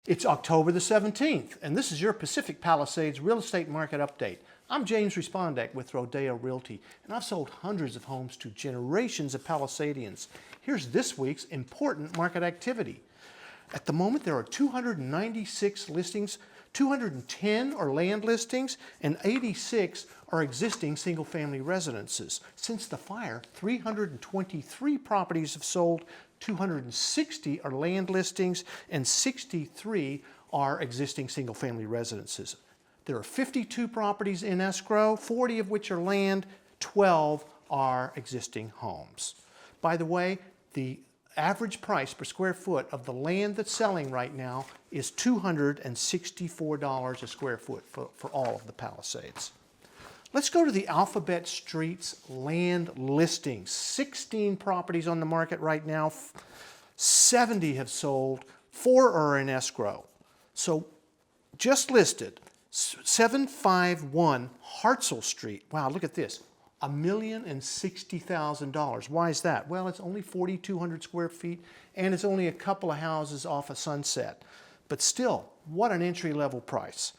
It's October the 17th, and this is your Pacific Palisades Real Estate Market Update. I'm James Respondek with Rodeo Realty, and I've sold hundreds of homes to generations of Palisadians. Here's this week's important market activity. At the moment, there are 296 listings, 210 are land listings, and 86 are existing single-family residences. Since the fire, 323 properties have sold, 260 are land listings, and 63 are existing single-family residences. There are 52 properties in escrow, 40 of which are land, 12 are existing homes. By the way, the average price per square foot of the land that's selling right now is $264 a square foot for all of the Palisades. Let's go to the Alphabet Street's land listings. 16 properties on the market right now. 70 have sold. 4 are in escrow. So just listed, 751 Hartzell Street. Wow, look at this. $1,060,000. Why is that? Well, it's only 4,200 square feet and it's only a couple of houses off of Sunset. But still, what an entry-level price.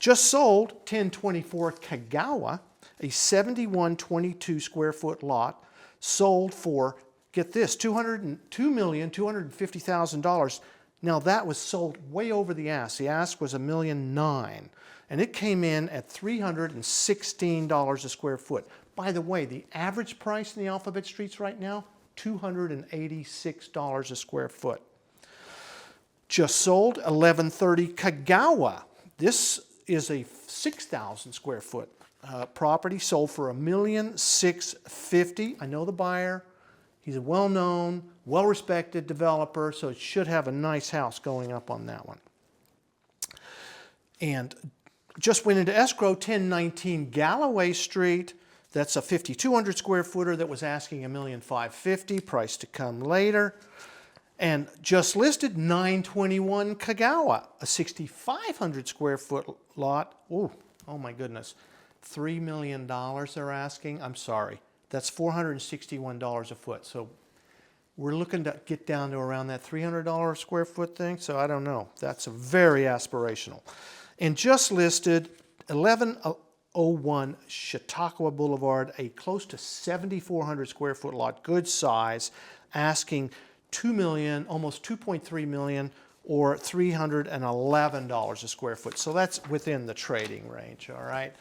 Just sold 1024 Kagawa, a 7122 square foot lot, sold for, get this, $202,250,000. Now that was sold way over the ask. The ask was $1.9 million, and it came in at $316 a square foot. By the way, the average price in the Alphabet Streets right now, $286 a square foot. Just sold 1130 Kagawa. This is a 6,000 square foot property, sold for $1,650,000. I know the buyer. He's a well-known, well-respected developer, so it should have a nice house going up on that one. And just went into escrow, 1019 Galloway Street. That's a 5,200 square footer that was asking $1,550,000, price to come later. And just listed 921 Kagawa, a 6,500 square foot lot. Ooh, oh my goodness, $3 million they're asking. I'm sorry, that's $461 a foot. So we're looking to get down to around that $300 square foot thing. So I don't know, that's a very aspirational. And just listed 1101 Chautauqua Boulevard, a close to 7,400 square foot lot, good size, asking $2 million, almost $2.3 million, or $311 a square foot. So that's within the trading range, all right?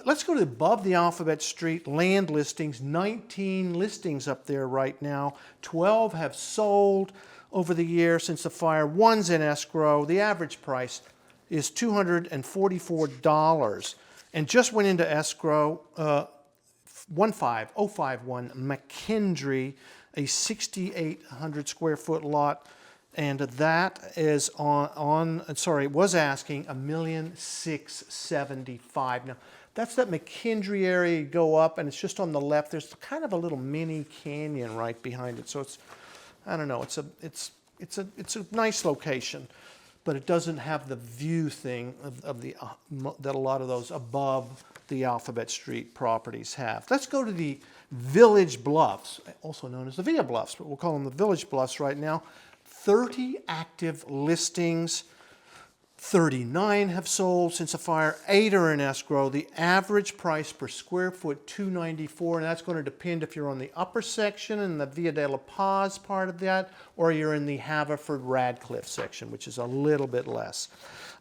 Let's go to above the Alphabet Street land listings. 19 listings up there right now. 12 have sold over the year since the fire. 1's in escrow. The average price is $244. And just went into escrow, 15051 McKendree, a 6,800 square foot lot, and that is was asking $1,675,000. Now, that's that McKendree area. You go up, and it's just on the left. There's kind of a little mini canyon right behind it. So it's, I don't know. It's a nice location, but it doesn't have the view thing that a lot of those above the Alphabet Street properties have. Let's go to the Village Bluffs, also known as the Via Bluffs, but we'll call them the Village Bluffs right now. 30 active listings, 39 have sold since the fire, 8 are in escrow. The average price per square foot, $294, and that's going to depend if you're on the upper section in the Via de la Paz part of that, or you're in the Haverford-Radcliffe section, which is a little bit less.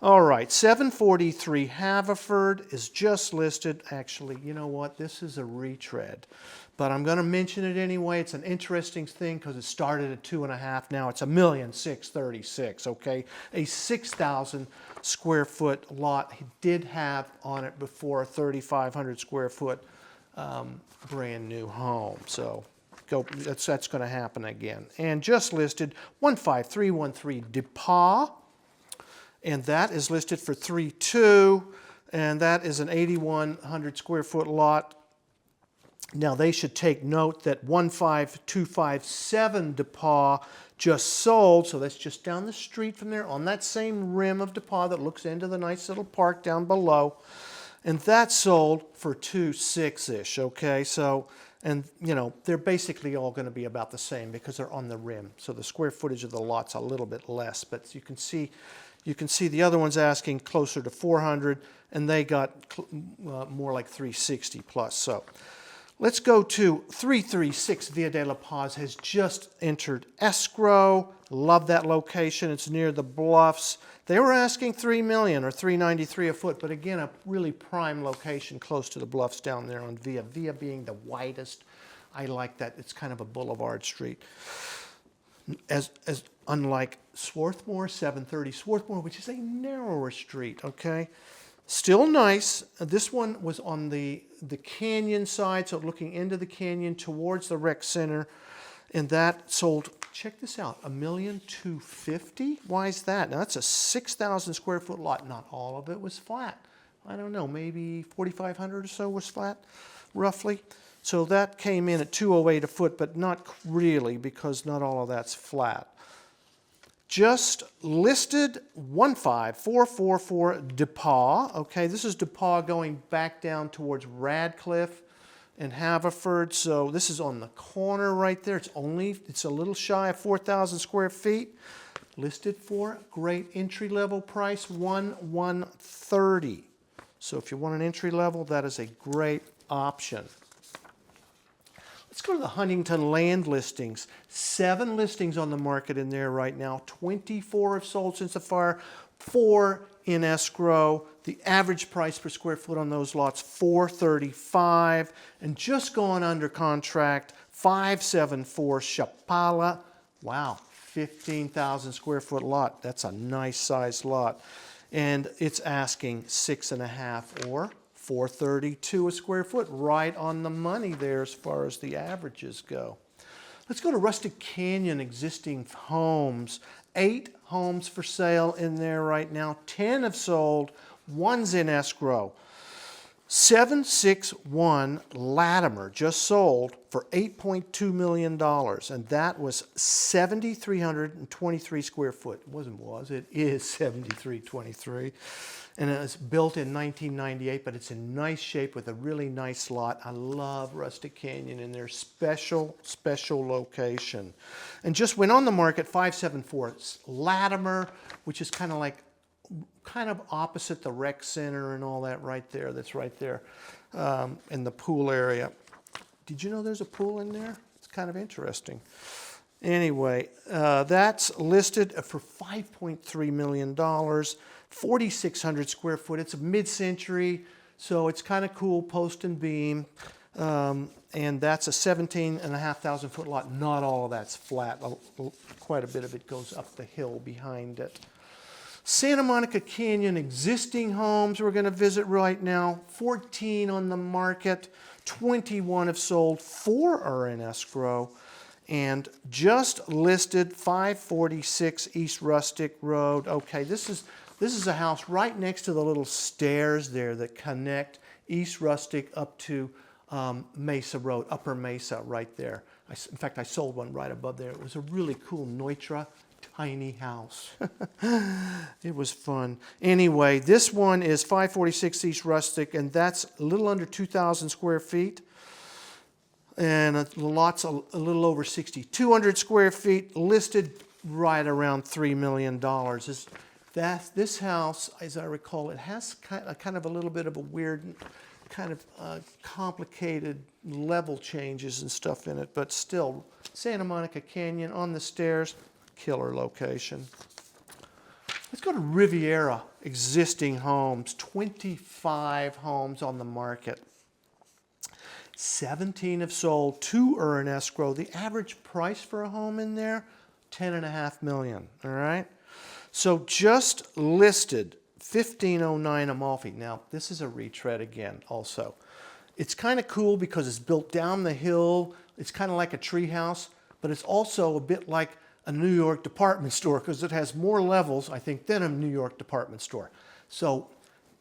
All right, 743 Haverford is just listed. Actually, you know what? This is a retread, but I'm going to mention it anyway. It's an interesting thing because it started at 2.5. Now it's $1,636,000. Okay, a 6,000 square foot lot. He did have on it before a 3,500 square foot brand new home. So that's going to happen again. And just listed 15313 DePaul. And that is listed for $3,200, and that is an 8,100 square foot lot. Now they should take note that 15257 DePaul just sold, so that's just down the street from there on that same rim of DePaul that looks into the nice little park down below. And that sold for $2,600-ish, okay? So, and you know, they're basically all going to be about the same because they're on the rim. So the square footage of the lot's a little bit less, but you can see You can see the other one's asking closer to 400, and they got more like 360 plus. So let's go to 336 Via de la Paz has just entered escrow. Love that location. It's near the bluffs. They were asking $3 million or $393 a foot, but again, a really prime location close to the bluffs down there on Via. Via being the widest. I like that. It's kind of a boulevard street. As unlike Swarthmore, 730 Swarthmore, which is a narrower street, okay? Still nice. This one was on the canyon side, so looking into the canyon towards the rec center, and that sold, check this out, $1,250,000. Why is that? Now that's a 6,000 square foot lot. Not all of it was flat. I don't know, maybe 4,500 or so was flat, roughly. So that came in at $208 a foot, but not really because not all of that's flat. Just listed 15444 DePaul. Okay, this is DePaul going back down towards Radcliffe and Haverford. So this is on the corner right there. It's a little shy of 4,000 square feet. Listed for great entry level price, $130. So if you want an entry level, that is a great option. Let's go to the Huntington land listings. 7 listings on the market in there right now. 24 have sold since the fire, 4 in escrow. The average price per square foot on those lots, $435. And just going under contract, 574 Chapala. Wow, 15,000 square foot lot. That's a nice size lot. And it's asking $6.5 or $432 a square foot, right on the money there as far as the averages go. Let's go to Rustic Canyon existing homes. 8 homes for sale in there right now. 10 have sold, 1's in escrow. 761 Latimer just sold for $8.2 million, and that was 7,323 square foot. It is 7,323. And it was built in 1998, but it's in nice shape with a really nice lot. I love Rustic Canyon in their special location. And just went on the market, 574 Latimer, which is kind of opposite the rec center and all that right there. That's right there in the pool area. Did you know there's a pool in there? It's kind of interesting. Anyway, that's listed for $5.3 million, 4,600 square foot. It's a mid-century, so it's kind of cool, post and beam. And that's a 17,500 foot lot. Not all of that's flat. Quite a bit of it goes up the hill behind it. Santa Monica Canyon existing homes we're going to visit right now. 14 on the market. 21 have sold. 4 are in escrow. And just listed 546 East Rustic Road. Okay, this is a house right next to the little stairs there that connect East Rustic up to Mesa Road, Upper Mesa right there. In fact, I sold one right above there. It was a really cool Neutra tiny house. It was fun. Anyway, this one is 546 East Rustic, and that's a little under 2,000 square feet. And the lot's a little over 6,200 square feet, listed right around $3 million. This house, as I recall, it has kind of a little bit of a weird, kind of complicated level changes and stuff in it, but still, Santa Monica Canyon on the stairs, killer location. Let's go to Riviera, existing homes, 25 homes on the market. 17 have sold, 2 are in escrow. The average price for a home in there, $10.5 million, all right? So just listed 1509 Amalfi. Now, this is a retread again also. It's kind of cool because it's built down the hill. It's kind of like a tree house, but it's also a bit like a New York department store because it has more levels, I think, than a New York department store. So,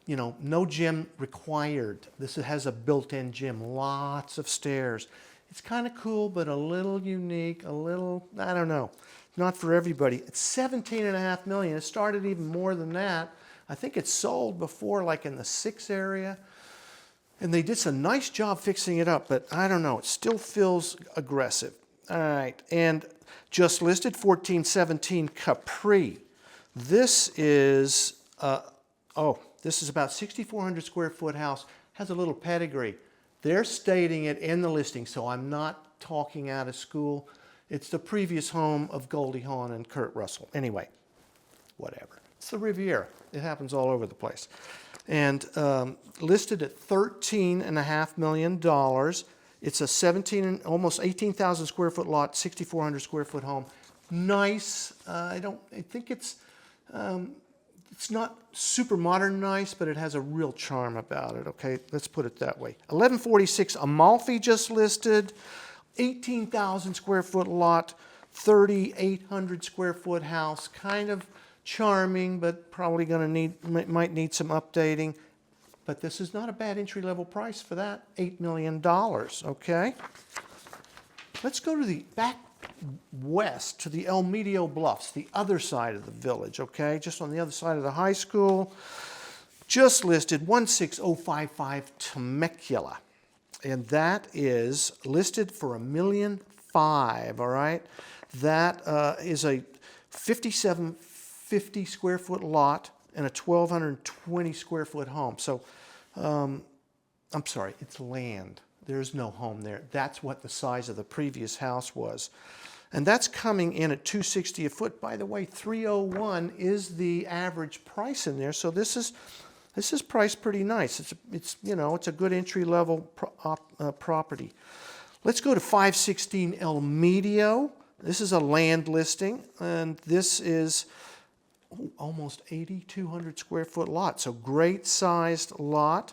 you know, no gym required. This has a built-in gym, lots of stairs. It's kind of cool, but a little unique, a little, I don't know, not for everybody. It's $17.5 million. It started even more than that. I think it sold before, like in the 6 area. And they did some nice job fixing it up, but I don't know, it still feels aggressive. All right, and just listed 1417 Capri. This is, this is about 6,400 square foot house, has a little pedigree. They're stating it in the listing, so I'm not talking out of school. It's the previous home of Goldie Hawn and Kurt Russell. Anyway, whatever. It's the Riviera. It happens all over the place. And listed at $13.5 million. It's a almost 18,000 square foot lot, 6,400 square foot home. Nice. I think it's not super modern nice, but it has a real charm about it. Okay, let's put it that way. 1146 Amalfi just listed, 18,000 square foot lot, 3,800 square foot house. Kind of charming, but probably might need some updating. But this is not a bad entry-level price for that, $8 million, okay? Let's go to the back west, to the El Medio Bluffs, the other side of the village, okay? Just on the other side of the high school. Just listed 16055 Temecula. And that is listed for $1.5 million, all right? That is a 5,750 square foot lot and a 1,220 square foot home. So, I'm sorry, it's land. There's no home there. That's what the size of the previous house was. And that's coming in at $260 a foot. By the way, $301 is the average price in there. So this is priced pretty nice. It's a good entry level property. Let's go to 516 El Medio. This is a land listing, and this is almost 8,200 square foot lot. So great sized lot.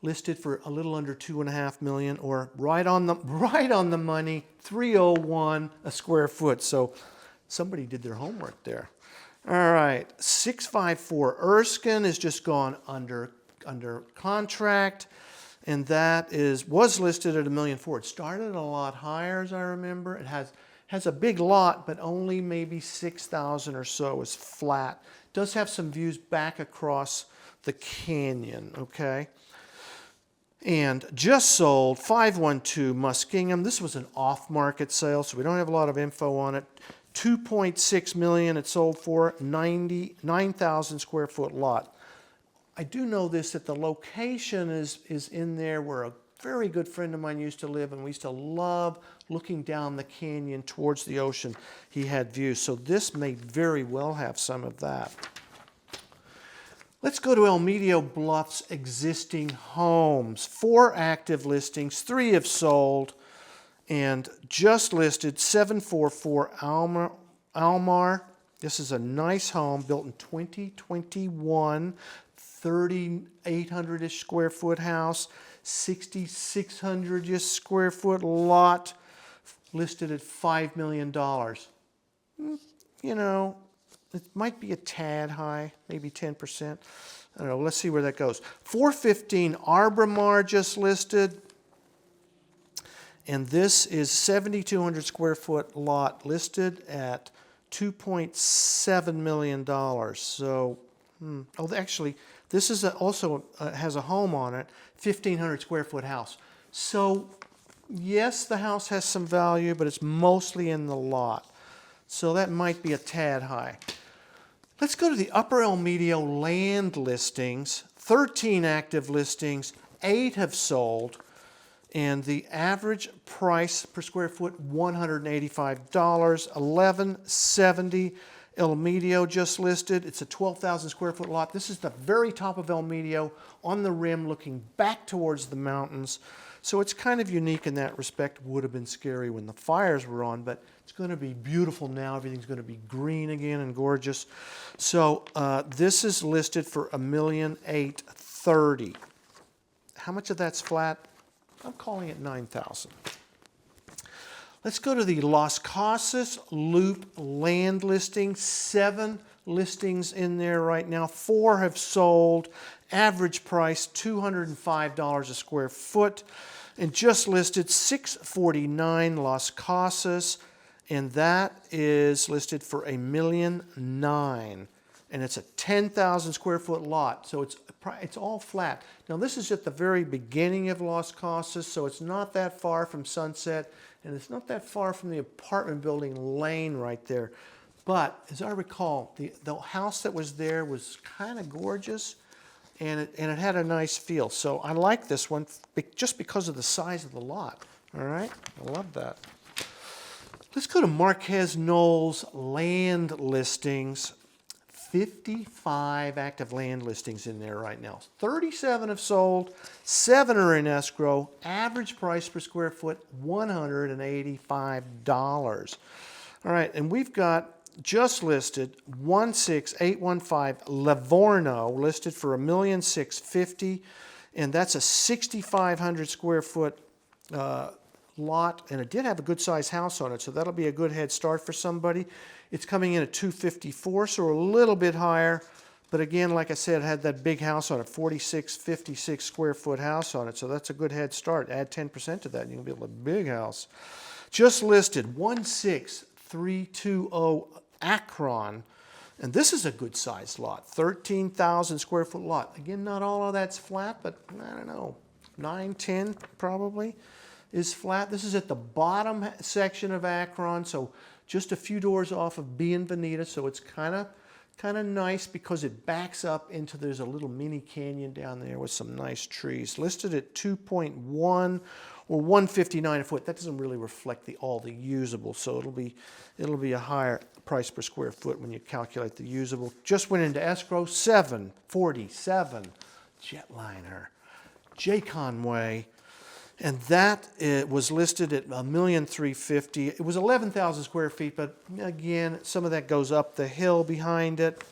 Listed for a little under $2.5 million, or right on the money, $301 a square foot. So somebody did their homework there. All right, 654 Erskine has just gone under contract, and that was listed at $1.4 million. It started a lot higher, as I remember. It has a big lot, but only maybe 6,000 or so is flat. Does have some views back across the canyon, okay? And just sold 512 Muskingum. This was an off-market sale, so we don't have a lot of info on it. $2.6 million it sold for, 9,000 square foot lot. I do know this, that the location is in there where a very good friend of mine used to live, and we used to love looking down the canyon towards the ocean. He had views, so this may very well have some of that. Let's go to El Medio Bluffs existing homes. 4 active listings, 3 have sold, and just listed 744 Almar. This is a nice home built in 2021, 3,800-ish square foot house, 6,600-ish square foot lot, listed at $5 million. You know, it might be a tad high, maybe 10%. I don't know. Let's see where that goes. 415 Arbrimar just listed. And this is 7,200 square foot lot listed at $2.7 million. So, actually, this is also has a home on it, 1,500 square foot house. So, yes, the house has some value, but it's mostly in the lot. So that might be a tad high. Let's go to the Upper El Medio land listings. 13 active listings, 8 have sold, and the average price per square foot, $185, $1,170. El Medio just listed. It's a 12,000 square foot lot. This is the very top of El Medio, on the rim, looking back towards the mountains. So it's kind of unique in that respect. Would have been scary when the fires were on, but it's going to be beautiful now. Everything's going to be green again and gorgeous. So this is listed for $1,830,000. How much of that's flat? I'm calling it $9,000. Let's go to the Las Casas Loop land listing. 7 listings in there right now. 4 have sold. Average price $205 a square foot. And just listed 649 Las Casas. And that is listed for $1.9 million. And it's a 10,000 square foot lot. So it's all flat. Now this is at the very beginning of Las Casas, so it's not that far from Sunset, and it's not that far from the apartment building lane right there. But as I recall, the house that was there was kind of gorgeous, and it had a nice feel. So I like this one just because of the size of the lot. All right, I love that. Let's go to Marquez Knowles land listings. 55 active land listings in there right now. 37 have sold, 7 are in escrow. Average price per square foot, $185. All right, and we've got just listed 16815 Livorno, listed for $1,650,000, and that's a 6,500 square foot lot, and it did have a good size house on it, so that'll be a good head start for somebody. It's coming in at $254,000, so a little bit higher, but again, like I said, it had that big house on it, 4656 square foot house on it, so that's a good head start. Add 10% to that, and you can build a big house. Just listed 16320 Akron, and this is a good sized lot, 13,000 square foot lot. Again, not all of that's flat, but I don't know, 9, 10 probably is flat. This is at the bottom section of Akron, so just a few doors off of Bienvenida, so it's kind of nice because it backs up into, there's a little mini canyon down there with some nice trees. Listed at 2.1 or 159 a foot. That doesn't really reflect all the usable, so it'll be a higher price per square foot when you calculate the usable. Just went into escrow, 747 Jetliner, J. Conway. And that was listed at $1,350,000. It was 11,000 square feet, but again, some of that goes up the hill behind it,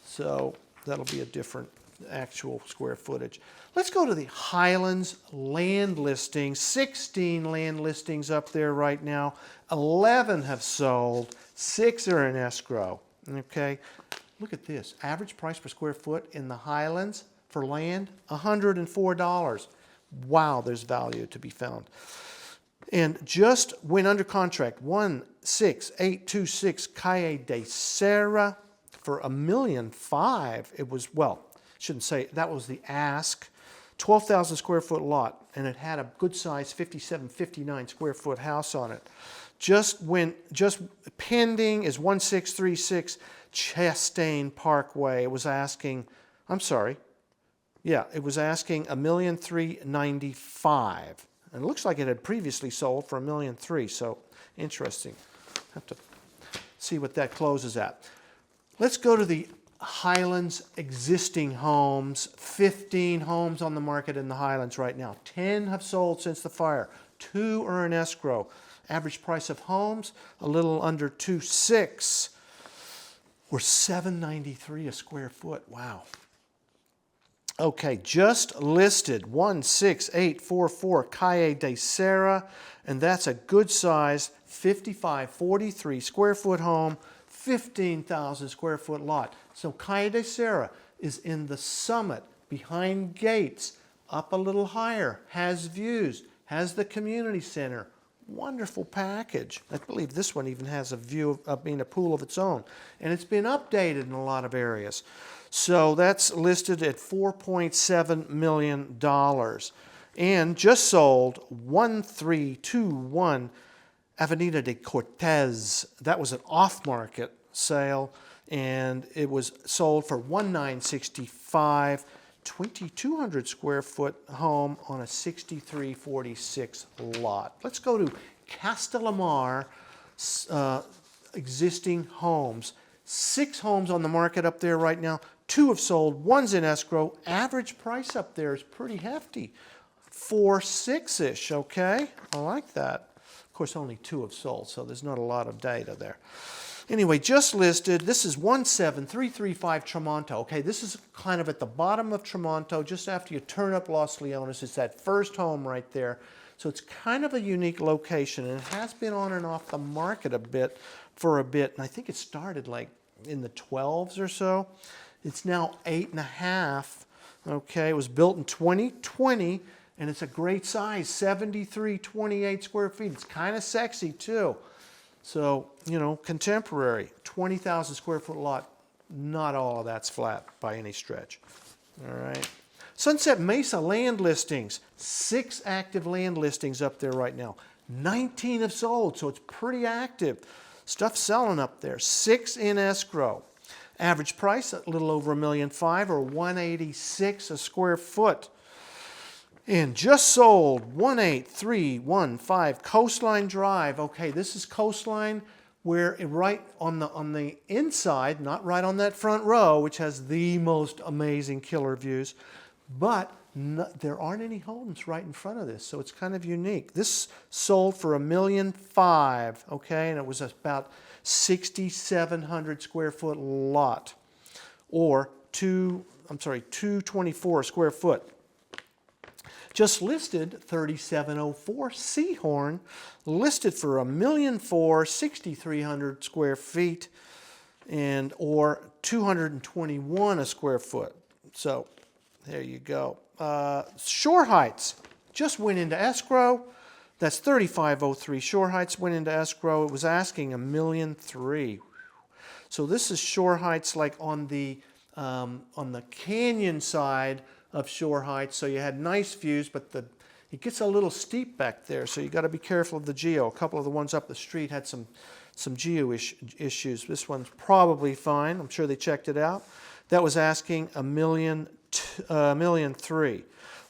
so that'll be a different actual square footage. Let's go to the Highlands land listings. 16 land listings up there right now. 11 have sold. 6 are in escrow. Okay, look at this. Average price per square foot in the Highlands for land, $104. Wow, there's value to be found. And just went under contract, 16826 Calle de Serra for $1,500,000. It was, well, shouldn't say, that was the ask. 12,000 square foot lot, and it had a good size 57, 59 square foot house on it. Just pending is 1636 Chastain Parkway. It was asking, it was asking $1,395,000, and it looks like it had previously sold for $1,300,000. So interesting. Have to see what that closes at. Let's go to the Highlands existing homes. 15 homes on the market in the Highlands right now. 10 have sold since the fire. 2 are in escrow. Average price of homes a little under $2.6 or $793 a square foot. Wow. Okay, just listed 16844 Calle de Serra, and that's a good size 5543 square foot home, 15,000 square foot lot. So Calle de Serra is in the summit, behind gates, up a little higher, has views, has the community center. Wonderful package. I believe this one even has a view of being a pool of its own, and it's been updated in a lot of areas. So that's listed at $4.7 million. And just sold 1321 Avenida de Cortez. That was an off-market sale, and it was sold for $1,965. 2,200 square foot home on a 6346 lot. Let's go to Castellamar existing homes. 6 homes on the market up there right now. 2 have sold, 1's in escrow. Average price up there is pretty hefty, $4.6-ish, okay? I like that. Of course, only 2 have sold, so there's not a lot of data there. Anyway, just listed, this is 17335 Tramonto. Okay, this is kind of at the bottom of Tramonto, just after you turn up Los Leones. It's that first home right there. So it's kind of a unique location, and it has been on and off the market for a bit, and I think it started like in the 12s or so. It's now 8.5. Okay, it was built in 2020, and it's a great size, 7328 square feet. It's kind of sexy too. So, you know, contemporary, 20,000 square foot lot. Not all of that's flat by any stretch. All right. Sunset Mesa land listings. 6 active land listings up there right now. 19 have sold, so it's pretty active. Stuff selling up there. 6 in escrow. Average price a little over $1.5 million or $186 a square foot. And just sold 18315 Coastline Drive. Okay, this is Coastline, where right on the inside, not right on that front row, which has the most amazing killer views, but there aren't any homes right in front of this, so it's kind of unique. This sold for $1.5 million, okay, and it was about 6,700 square foot lot, or 224 a square foot. Just listed 3704 Seahorn, listed for $1.4 million, 6,300 square feet, and or 221 a square foot. So there you go. Shore Heights just went into escrow. That's 3503 Shore Heights went into escrow. It was asking $1.3 million. So this is Shore Heights, like on the canyon side of Shore Heights. So you had nice views, but it gets a little steep back there. So you got to be careful of the geo. A couple of the ones up the street had some geo issues. This one's probably fine. I'm sure they checked it out. That was asking $1.3 million.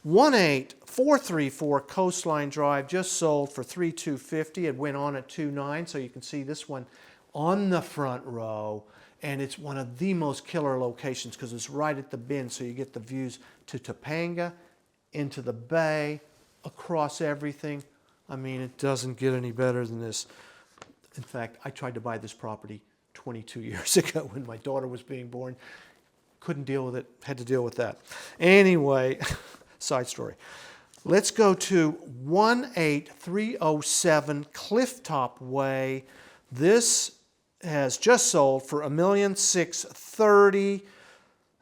18434 Coastline Drive just sold for $3,250. It went on at $2,900. So you can see this one on the front row, and it's one of the most killer locations because it's right at the bend, so you get the views to Topanga, into the bay, across everything. I mean, it doesn't get any better than this. In fact, I tried to buy this property 22 years ago when my daughter was being born. Couldn't deal with it, had to deal with that. Anyway, side story. Let's go to 18307 Clifftop Way. This has just sold for $1,630,000,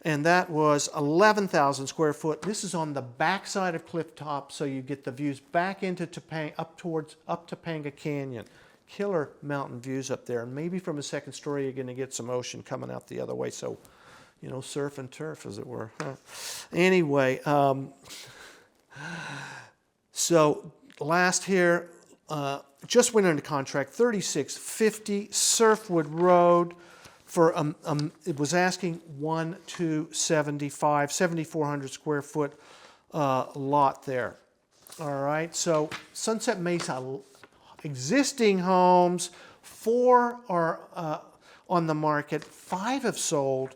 and that was 11,000 square foot. This is on the back side of Clifftop, so you get the views back into Topanga, up Topanga Canyon. Killer mountain views up there, and maybe from a second story you're going to get some ocean coming out the other way. So, you know, surf and turf, as it were. Anyway, so last here, just went into contract, 3650 Surfwood Road for, it was asking 1,275, 7,400 square foot lot there. All right, so Sunset Mesa, existing homes, 4 are on the market, 5 have sold,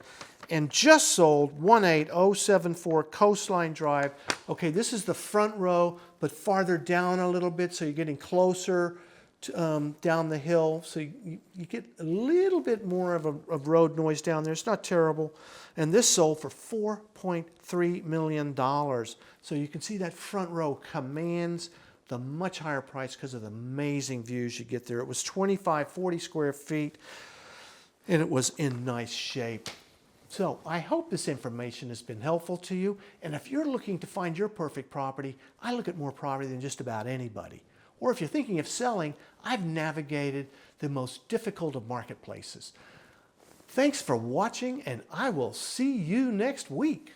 and just sold 18074 Coastline Drive. Okay, this is the front row, but farther down a little bit, so you're getting closer to, down the hill. So you get a little bit more of road noise down there. It's not terrible. And this sold for $4.3 million. So you can see that front row commands the much higher price because of the amazing views you get there. It was 2,540 square feet, and it was in nice shape. So I hope this information has been helpful to you. And if you're looking to find your perfect property, I look at more property than just about anybody. Or if you're thinking of selling, I've navigated the most difficult of marketplaces. Thanks for watching, and I will see you next week.